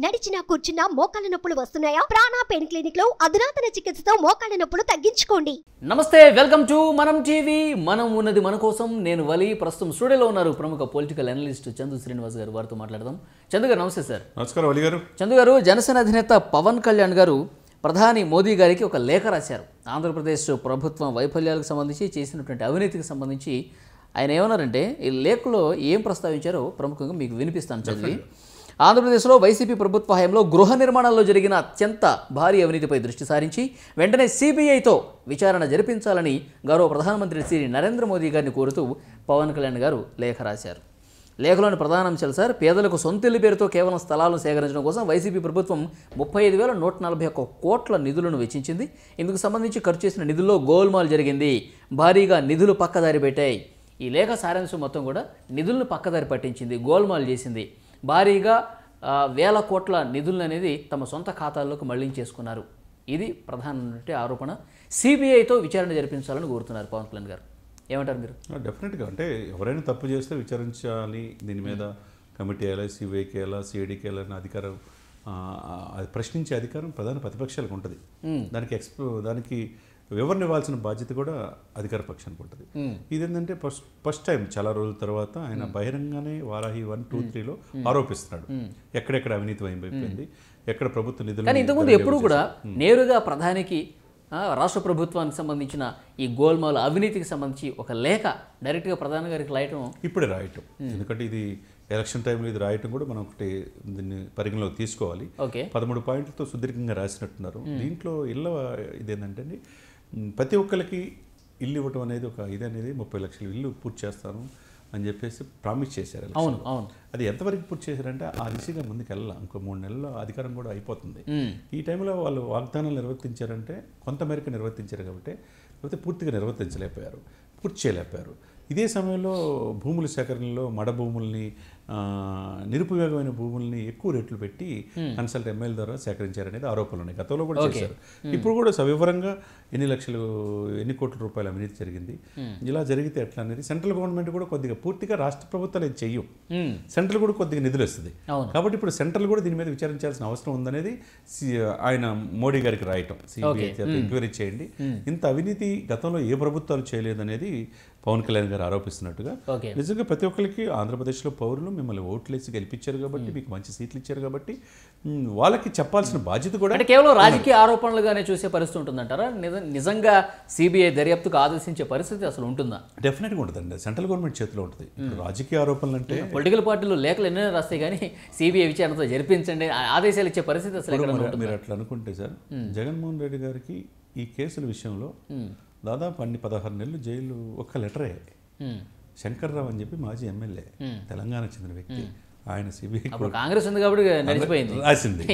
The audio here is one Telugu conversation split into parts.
నడిచినా కూర్చున్నా మోకాళ్ళ నొప్పులు వస్తున్నాయా? ప్రాణ పెయిన్ క్లినిక్ లో అధునాతన చికిత్సతో మోకాళ్ళ నొప్పులు తగ్గించుకోండి. నమస్తే, వెల్కమ్ టు మనం టీవీ. మనం ఉన్నది మన కోసం. నేను వలి. ప్రస్తుతం స్టూడియోలో ఉన్నారు ప్రముఖ పొలిటికల్ అనలిస్ట్ చందు శ్రీనివాస్ గారు. వారితో మాట్లాడదాం. చందు గారు నమస్తే సార్. నమస్కారం వలి గారు. చందు గారు, జనసేన అధినేత పవన్ కళ్యాణ్ గారు ప్రధాని మోదీ గారికి ఒక లేఖ రాశారు. ఆంధ్రప్రదేశ్ ప్రభుత్వం వైఫల్యాలకు సంబంధించి, చేసినటువంటి అవినీతికి సంబంధించి ఆయన ఏమన్నారంటే, ఈ లేఖలో ఏం ప్రస్తావించారో ప్రముఖంగా మీకు వినిపిస్తాను చదివి. ఆంధ్రప్రదేశ్లో వైసీపీ ప్రభుత్వ హయాంలో గృహ నిర్మాణాల్లో జరిగిన అత్యంత భారీ అవినీతిపై దృష్టి సారించి వెంటనే సిబిఐతో విచారణ జరిపించాలని గౌరవ ప్రధానమంత్రి శ్రీ నరేంద్ర మోదీ గారిని కోరుతూ పవన్ కళ్యాణ్ గారు లేఖ రాశారు. లేఖలోని ప్రధాన అంశాలు సార్, పేదలకు సొంతిల్లు పేరుతో కేవలం స్థలాలను సేకరించడం కోసం వైసీపీ ప్రభుత్వం 35,141 కోట్ల నిధులను వెచ్చించింది. ఇందుకు సంబంధించి ఖర్చు చేసిన నిధుల్లో గోల్మాల్ జరిగింది. భారీగా నిధులు పక్కదారి పెట్టాయి. ఈ లేఖ సారాంశం మొత్తం కూడా నిధులను పక్కదారి పట్టించింది, గోల్మాల్ చేసింది. భారీగా వేల కోట్ల నిధులను అనేది తమ సొంత ఖాతాల్లోకి మళ్లించేసుకున్నారు. ఇది ప్రధానమైన ఆరోపణ. సిబిఐతో విచారణ జరిపించాలని కోరుతున్నారు పవన్ కళ్యాణ్ గారు. ఏమంటారు మీరు? డెఫినెట్గా అంటే ఎవరైనా తప్పు చేస్తే విచారించాలి. దీని మీద కమిటీ వేయాలి, సిబిఐకి వేయాలా, సిఐడికి వేయాలని అధికారం, అది ప్రశ్నించే అధికారం ప్రధాన ప్రతిపక్షాలకు ఉంటుంది. దానికి వివరణ ఇవ్వాల్సిన బాధ్యత కూడా అధికార పక్షానికి ఉంటుంది. ఇదేంటంటే ఫస్ట్ టైం చాలా రోజుల తర్వాత ఆయన బహిరంగానే వారాహి 1, 2, 3లో ఆరోపిస్తున్నాడు ఎక్కడెక్కడ అవినీతి అయిపోయింది, ఎక్కడ ప్రభుత్వ నిధులు. కానీ ఇంతకుముందు ఎప్పుడు కూడా నేరుగా ప్రధానికి, రాష్ట్ర ప్రభుత్వానికి సంబంధించిన ఈ గోల్మాల్ అవినీతికి సంబంధించి ఒక లేఖ డైరెక్ట్గా ప్రధాని గారికి రాయటం ఇప్పుడే రాయటం, ఎందుకంటే ఇది ఎలక్షన్ టైంలో ఇది రాయటం కూడా మనం ఒకటి దీన్ని పరిగణలోకి తీసుకోవాలి. 13 పాయింట్లతో సుదీర్ఘంగా రాసినట్టున్నారు. దీంట్లో ఇళ్ళ ఇదేంటంటే ప్రతి ఒక్కరికి ఇల్లు ఇవ్వటం అనేది ఒక ఇదనేది 30 లక్షల ఇల్లు పూర్తి చేస్తాను అని చెప్పేసి ప్రామిస్ చేశారు. అవును అవును. అది ఎంతవరకు పూర్తి చేశారంటే ఆ దిశగా ముందుకు వెళ్ళాలి. ఇంకో 3 నెలల్లో అధికారం కూడా అయిపోతుంది. ఈ టైంలో వాళ్ళు వాగ్దానాలు నిర్వర్తించారంటే కొంతమేరకు నిర్వర్తించారు కాబట్టి, లేకపోతే పూర్తిగా నిర్వర్తించలేకపోయారు, పూర్తి చేయలేకపోయారు. ఇదే సమయంలో భూముల సేకరణలో మడ భూముల్ని, నిరుపయోగమైన భూముల్ని ఎక్కువ రేట్లు పెట్టి కన్సల్ట్ ఎమ్మెల్యే ద్వారా సేకరించారనేది ఆరోపణలు ఉన్నాయి. గతంలో కూడా చేశారు. ఇప్పుడు కూడా సవివరంగా ఎన్ని కోట్ల రూపాయల అవినీతి జరిగింది, ఇలా జరిగితే ఎట్లా అనేది సెంట్రల్ గవర్నమెంట్ కూడా కొద్దిగా, పూర్తిగా రాష్ట్ర ప్రభుత్వాలు ఇది చెయ్యం, సెంట్రల్ కూడా కొద్దిగా నిధులు వస్తుంది. కాబట్టి ఇప్పుడు సెంట్రల్ కూడా దీని మీద విచారించాల్సిన అవసరం ఉందనేది ఆయన మోడీ గారికి రాయటం. సిబిఐ ఎంక్వైరీ చేయండి, ఇంత అవినీతి గతంలో ఏ ప్రభుత్వాలు చేయలేదనేది పవన్ కళ్యాణ్ గారు ఆరోపిస్తున్నట్టుగా. నిజంగా ప్రతి ఒక్కరికి ఆంధ్రప్రదేశ్లో పౌరులు మిమ్మల్ని ఓట్లేసి గెలిపించారు కాబట్టి, మీకు మంచి సీట్లు ఇచ్చారు కాబట్టి వాళ్ళకి చెప్పాల్సిన బాధ్యత కూడా. అంటే కేవలం రాజకీయ ఆరోపణలుగానే చూసే పరిస్థితి ఉంటుందంటారా? నిజంగా సిబిఐ దర్యాప్తుకు ఆదేశించే పరిస్థితి అసలు ఉంటుందా? డెఫినెట్గా ఉంటుందండి. సెంట్రల్ గవర్నమెంట్ చేతిలో ఉంటుంది. రాజకీయ ఆరోపణలు అంటే పొలిటికల్ పార్టీలు లేఖలు ఎన్నో రాస్తాయి, కానీ సిబిఐ విచారణతో జరిపించండి ఆదేశాలు ఇచ్చే పరిస్థితి అసలు ఎక్కడ? మీరు అట్లా అనుకుంటే సార్, జగన్మోహన్ రెడ్డి గారికి ఈ కేసుల విషయంలో దాదాపు 16 నెలలు జైలు ఒక్క లెటరే. శంకర్రావు అని చెప్పి మాజీ ఎమ్మెల్యే, తెలంగాణకు చెందిన వ్యక్తి, ఆయన సిబిఐ కాంగ్రెస్ ఉంది కాబట్టి రాసింది.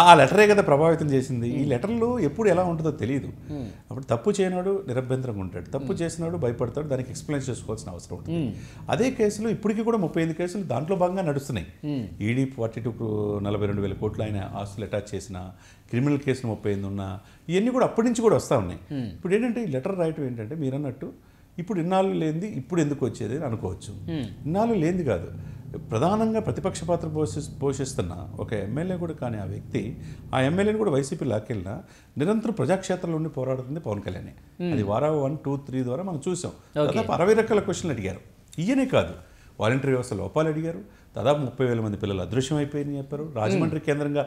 ఆ లెటరే కదా ప్రభావితం చేసింది. ఈ లెటర్లు ఎప్పుడు ఎలా ఉంటుందో తెలియదు. అప్పుడు తప్పు చేయనాడు నిరభ్యంతరంగా ఉంటాడు, తప్పు చేసినాడు భయపడతాడు, దానికి ఎక్స్ప్లెయిన్ చేసుకోవాల్సిన అవసరం ఉంటుంది. అదే కేసులు ఇప్పటికీ కూడా 35 కేసులు దాంట్లో భాగంగా నడుస్తున్నాయి. ఈడీ 42,000 కోట్లు ఆయన ఆస్తులు అటాచ్ చేసిన, క్రిమినల్ కేసులు 38 ఉన్నా, ఇవన్నీ కూడా అప్పటి నుంచి కూడా వస్తూ ఉన్నాయి. ఇప్పుడు ఏంటంటే ఈ లెటర్ రాయటం ఏంటంటే, మీరు అన్నట్టు ఇప్పుడు ఇన్నాళ్ళు లేనిది ఇప్పుడు ఎందుకు వచ్చేది అని అనుకోవచ్చు. ఇన్నాళ్ళు లేనిది కాదు, ప్రధానంగా ప్రతిపక్ష పాత్ర పోషిస్తున్న ఒక ఎమ్మెల్యే కూడా కానీ ఆ వ్యక్తి, ఆ ఎమ్మెల్యేని కూడా వైసీపీ లాకెళ్ళినా నిరంతరం ప్రజాక్షేత్రంలో ఉండి పోరాడుతుంది పవన్ కళ్యాణ్. అది వారా 1, 2, 3 ద్వారా మనం చూసాం. దాదాపు 60 రకాల క్వశ్చన్లు అడిగారు. ఈయనే కాదు, వాలంటరీ వ్యవస్థ లోపాలు అడిగారు. దాదాపు 30,000 మంది పిల్లలు అదృశ్యం అయిపోయిందని చెప్పారు. రాజమండ్రి కేంద్రంగా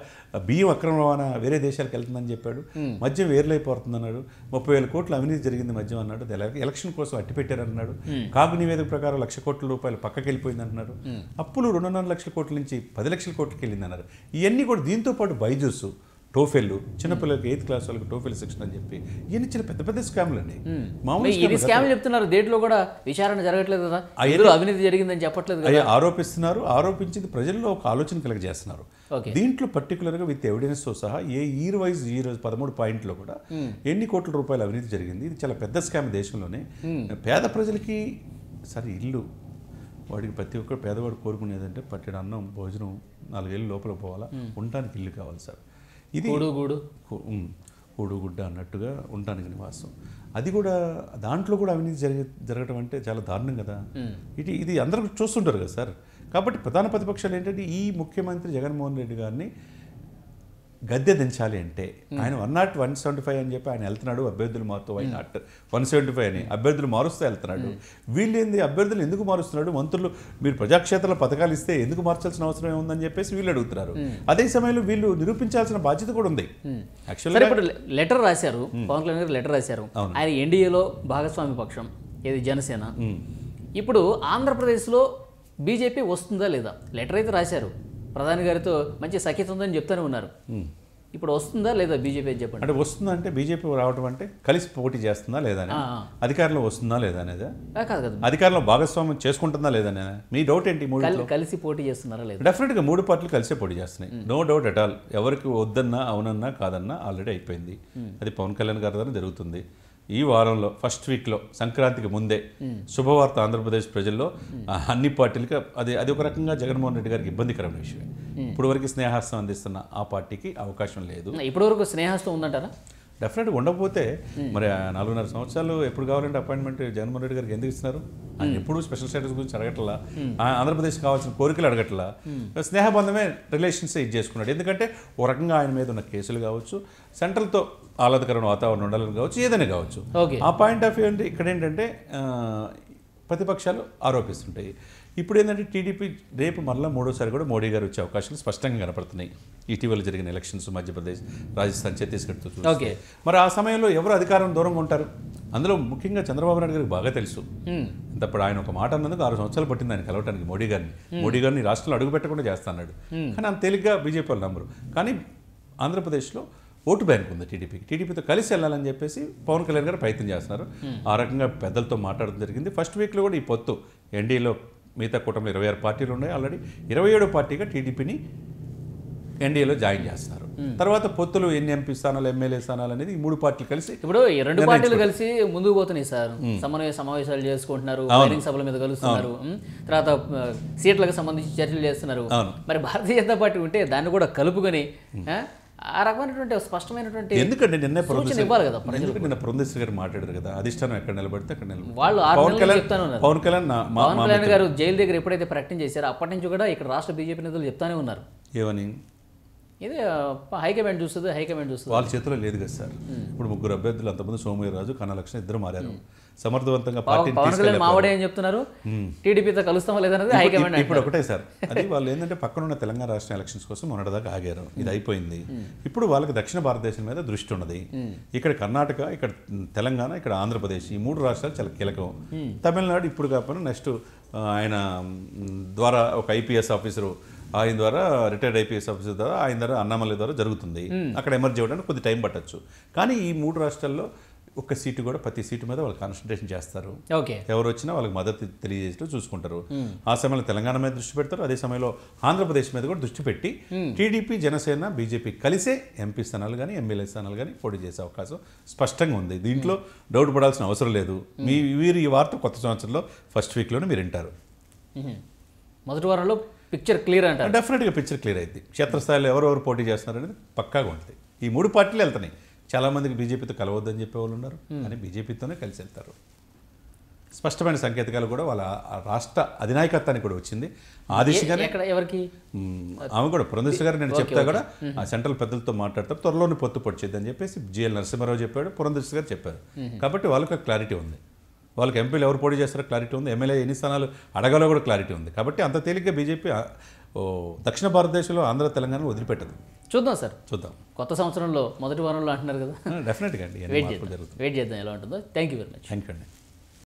బియ్యం అక్రమ రవాణా వేరే దేశాలకు వెళ్తుందని చెప్పాడు. మద్యం వేర్లైపోతుందన్నాడు. 30,000 కోట్ల అవినీతి జరిగింది మద్యం అన్నాడు. ఎలక్షన్ కోసం అట్టి పెట్టారన్నాడు. కాగు నివేదిక ప్రకారం 1,00,000 కోట్ల రూపాయలు పక్కకి వెళ్ళిపోయింది అంటున్నారు. అప్పులు 2.5 లక్షల కోట్ల నుంచి 10 లక్షల కోట్లకి వెళ్ళింది అన్నారు. ఇవన్నీ కూడా దీంతో పాటు బైజూస్, టోఫెల్, చిన్నపిల్లలకి 8th క్లాస్ వాళ్ళకి టోఫెల్ సెక్షన్ అని చెప్పి ఇవన్నీ చిన్న పెద్ద పెద్ద స్కామ్లు అండి. మామూలు స్కామ్లు చెప్తున్నారు, దేంట్లో కూడా విచారణ జరగట్లేదు కదా, అవినీతి జరిగిందని చెప్పట్లేదు కదా, ఆరోపిస్తున్నారు. ఆరోపించింది ప్రజల్లో ఒక ఆలోచన కలిగజేస్తున్నారు. దీంట్లో పర్టికులర్గా విత్ ఎవిడెన్స్తో సహా ఇయర్ వైజ్ 13 పాయింట్లో కూడా ఎన్ని కోట్ల రూపాయల అవినీతి జరిగింది. ఇది చాలా పెద్ద స్కామ్ దేశంలోనే. పేద ప్రజలకి సరే ఇల్లు, వాడికి ప్రతి ఒక్కరు పేదవాడు కోరుకునేదంటే పట్టెడు అన్నం, భోజనం, 4 ఏళ్ళ లోపల పోవాలా, ఉండటానికి ఇల్లు కావాలి సార్. ఇది కూడుగుడ్డ అన్నట్టుగా ఉండటానికి నివాసం. అది కూడా దాంట్లో కూడా అవినీతి జరగటం అంటే చాలా దారుణం కదా. ఇది అందరూ చూస్తుంటారు కదా సార్. కాబట్టి ప్రధాన ప్రతిపక్షాలు ఏంటంటే ఈ ముఖ్యమంత్రి జగన్మోహన్ రెడ్డి గారిని గద్దె దించాలి అంటే ఆయన 175 అని చెప్పి ఆయన వెళ్తున్నాడు, అభ్యర్థులు మారుతూ 175 అని అభ్యర్థులు మారుస్తూ వెళ్తున్నాడు. వీళ్ళేంది అభ్యర్థులు ఎందుకు మారుస్తున్నాడు, మంత్రులు మీరు ప్రజాక్షేత్రంలో పథకాలు ఇస్తే ఎందుకు మార్చాల్సిన అవసరం ఏముందని చెప్పేసి వీళ్ళు అడుగుతున్నారు. అదే సమయంలో వీళ్ళు నిరూపించాల్సిన బాధ్యత కూడా ఉంది. యాక్చువల్గా ఇప్పుడు లెటర్ రాశారు, పవన్ కళ్యాణ్ గారు లెటర్ రాశారు, ఆయన ఎన్డీఏలో భాగస్వామి పక్షం ఏది జనసేన. ఇప్పుడు ఆంధ్రప్రదేశ్లో బీజేపీ వస్తుందా లేదా, లెటర్ అయితే రాశారు, ప్రధాని గారితో మంచి సఖ్యత ఉందని చెప్తూనే ఉన్నారు. ఇప్పుడు వస్తుందా లేదా బీజేపీ అని చెప్పండి. అంటే వస్తుందంటే బీజేపీ రావడం అంటే కలిసి పోటీ చేస్తుందా లేదా, అధికారంలో వస్తుందా లేదా అనేది, కాదు కదా, అధికారంలో భాగస్వామ్యం చేసుకుంటుందా లేదనే మీ డౌట్ ఏంటి? కలిసి పోటీ చేస్తున్నారా లేదా? డెఫినెట్గా 3 పార్టీలు కలిసే పోటీ చేస్తున్నాయి, నో డౌట్ అట్ ఆల్. ఎవరికి వద్దన్నా అవునన్నా కాదన్నా ఆల్రెడీ అయిపోయింది. అది పవన్ కళ్యాణ్ గారి ద్వారా జరుగుతుంది. ఈ వారంలో ఫస్ట్ వీక్లో సంక్రాంతికి ముందే శుభవార్త ఆంధ్రప్రదేశ్ ప్రజల్లో అన్ని పార్టీలకి అది ఒక రకంగా జగన్మోహన్ రెడ్డి గారికి ఇబ్బందికరమైన విషయం. ఇప్పుడు వరకు స్నేహాస్తం అందిస్తున్న ఆ పార్టీకి అవకాశం లేదు. ఇప్పటి వరకు స్నేహాస్తం ఉందంటారా? డెఫినెట్గా ఉండకపోతే మరి 4.5 సంవత్సరాలు ఎప్పుడు కావాలంటే అపాయింట్మెంట్ జగన్మోహన్ రెడ్డి గారికి ఎందుకు ఇస్తున్నారు? ఆయన ఎప్పుడు స్పెషల్ స్టేటస్ గురించి అడగట్లా, ఆంధ్రప్రదేశ్ కావాల్సిన కోరికలు అడగట్లా, స్నేహబంధమే రిలేషన్స్ ఇది చేసుకున్నాడు. ఎందుకంటే ఒక రకంగా ఆయన మీద ఉన్న కేసులు కావచ్చు, సెంట్రల్తో ఆహ్లాదకరమైన వాతావరణం ఉండాలని కావచ్చు, ఏదైనా కావచ్చు. ఆ పాయింట్ ఆఫ్ వ్యూ అంటే ఇక్కడ ఏంటంటే ప్రతిపక్షాలు ఆరోపిస్తుంటాయి. ఇప్పుడు ఏంటంటే టీడీపీ రేపు మళ్ళీ 3వ సారి కూడా మోడీ గారు వచ్చే అవకాశాలు స్పష్టంగా కనపడుతున్నాయి. ఇటీవల జరిగిన ఎలక్షన్స్ మధ్యప్రదేశ్, రాజస్థాన్, ఛత్తీస్గఢ్తో చూస్తే మరి ఆ సమయంలో ఎవరు అధికారం దూరంగా ఉంటారు? అందులో ముఖ్యంగా చంద్రబాబు నాయుడు గారికి బాగా తెలుసు. అంతప్పుడు ఆయన ఒక మాట అన్నందుకు 6 సంవత్సరాలు పట్టింది ఆయన కలవటానికి మోడీ గారిని రాష్ట్రంలో అడుగు పెట్టకుండా చేస్తాడు. కానీ అంత తేలిగ్గా బీజేపీ వాళ్ళు నమ్మరు. కానీ ఆంధ్రప్రదేశ్లో ఓటు బ్యాంక్ ఉంది టీడీపీతో కలిసి వెళ్ళాలని చెప్పేసి పవన్ కళ్యాణ్ గారు ప్రయత్నం చేస్తున్నారు. ఆ రకంగా పెద్దలతో మాట్లాడడం జరిగింది. ఫస్ట్ వీక్లో కూడా ఈ పొత్తు ఎన్డీఏలో మిగతా కూటమిలో 26 పార్టీలు ఉన్నాయి, ఆల్రెడీ 27వ పార్టీగా టీడీపీని ఎన్డీఏలో జాయిన్ చేస్తున్నారు. తర్వాత పొత్తులు ఎన్ని ఎంపీ స్థానాలు, ఎమ్మెల్యే స్థానాలు అనేది ఈ 3 పార్టీలు కలిసి, ఇప్పుడు 2 పార్టీలు కలిసి ముందుకు పోతున్నాయి సార్. సమన్వయ సమావేశాలు చేసుకుంటున్నారు, బహిరంగ సభల మీద కలుస్తున్నారు, తర్వాత సీట్లకు సంబంధించి చర్చలు చేస్తున్నారు. మరి భారతీయ జనతా పార్టీ ఉంటే దాన్ని కూడా కలుపుకొని ఆ రకమైనటువంటి స్పష్టమైనటువంటి ఎందుకంటే నిన్న ఇవ్వాలి కదా. నిన్న పురంధేశ్వరి గారు మాట్లాడారు కదా, అధిష్టానం ఎక్కడ నిలబడితే అక్కడ నిలబడి వాళ్ళు పవన్ కళ్యాణ్ గారు జైలు దగ్గర ఎప్పుడైతే ప్రకటన చేశారో అప్పటి నుంచి కూడా ఇక్కడ రాష్ట్ర బీజేపీ నేతలు చెప్తానే ఉన్నారు. ఏమని? ఇది హైకమాండ్ చూస్తుంది. వాళ్ళ చేతిలో లేదు కదా సార్. ఇప్పుడు 3 అభ్యర్థులు, అంతమంది సోమవీర్రాజు, కన్నలక్ష్మి ఇద్దరు మారారు. సమర్థవంతంగా పార్టీ మావడే అని చెప్తున్నారు. టీడీపీతో కలుస్తామా లేదన్నది హైకమాండ్. ఇప్పుడు ఒకటే సార్, అది వాళ్ళు ఏంటంటే పక్కనున్న తెలంగాణ రాష్ట్ర ఎలక్షన్స్ కోసం మొన్నటిదాకా ఆగారు. ఇది అయిపోయింది. ఇప్పుడు వాళ్ళకి దక్షిణ భారతదేశం మీద దృష్టి ఉన్నది. ఇక్కడ కర్ణాటక, ఇక్కడ తెలంగాణ, ఇక్కడ ఆంధ్రప్రదేశ్, ఈ 3 రాష్ట్రాలు చాలా కీలకం. తమిళనాడు ఇప్పుడు కాకపోయినా నెక్స్ట్ ఆయన ద్వారా ఒక ఐపీఎస్ ఆఫీసరు, ఆయన ద్వారా రిటైర్డ్ ఐపీఎస్ ఆఫీసర్ ద్వారా, ఆయన ద్వారా అన్నామలై ద్వారా జరుగుతుంది. అక్కడ ఎమర్జీ అవ్వడానికి కొద్ది టైం పట్టచ్చు. కానీ ఈ 3 రాష్ట్రాల్లో ఒక్క సీటు కూడా, ప్రతి సీటు మీద వాళ్ళు కాన్సన్ట్రేషన్ చేస్తారు. ఎవరు వచ్చినా వాళ్ళకి మద్దతు తెలియజేస్తూ చూసుకుంటారు. ఆ సమయంలో తెలంగాణ మీద దృష్టి పెడతారు. అదే సమయంలో ఆంధ్రప్రదేశ్ మీద కూడా దృష్టి పెట్టి టీడీపీ, జనసేన, బీజేపీ కలిసే ఎంపీ స్థానాలు కానీ, ఎమ్మెల్యే స్థానాలు కానీ పోటీ చేసే అవకాశం స్పష్టంగా ఉంది. దీంట్లో డౌట్ పడాల్సిన అవసరం లేదు. వీరు ఈ వార్త కొత్త సంవత్సరంలో ఫస్ట్ వీక్లోనే మీరు వింటారు. మొదటి వారంలో పిక్చర్ క్లియర్ అంటారు. డెఫినెట్గా పిక్చర్ క్లియర్ అయింది. క్షేత్రస్థాయిలో ఎవరెవరు పోటీ చేస్తున్నారు అనేది పక్కాగా ఉంటుంది. ఈ 3 పార్టీలు వెళ్తున్నాయి. చాలామందికి బీజేపీతో కలవద్దని చెప్పేవాళ్ళు ఉన్నారు, కానీ బీజేపీతోనే కలిసి వెళ్తారు. స్పష్టమైన సంకేతాలు కూడా వాళ్ళ రాష్ట్ర అధినాయకత్వానికి కూడా వచ్చింది. ఆ దిశగానే ఎవరికి ఆమె కూడా పురంధేశ్వరి గారు నేను చెప్తా కూడా ఆ సెంట్రల్ పెద్దలతో మాట్లాడతారు, త్వరలోనే పొత్తు పొడిచేద్ది అని చెప్పేసి జిఎల్ నరసింహారావు చెప్పాడు, పురంధేశ్వరి గారు చెప్పారు. కాబట్టి వాళ్ళకి క్లారిటీ ఉంది. వాళ్ళకి ఎంపీలు ఎవరు పోటీ చేస్తారో క్లారిటీ ఉంది, ఎమ్మెల్యే ఎన్ని స్థానాలు అడగాలో కూడా క్లారిటీ ఉంది. కాబట్టి అంత తేలిగ్గా బీజేపీ దక్షిణ భారతదేశంలో ఆంధ్ర, తెలంగాణ వదిలిపెట్టదు. చూద్దాం సార్, చూద్దాం. కొత్త సంవత్సరంలో మొదటి వారంలో అంటున్నారు కదా, డెఫినెట్గా అండి వెయిట్ చేద్దాం ఎలా ఉంటుందో. Thank you very much. Thank you అండి.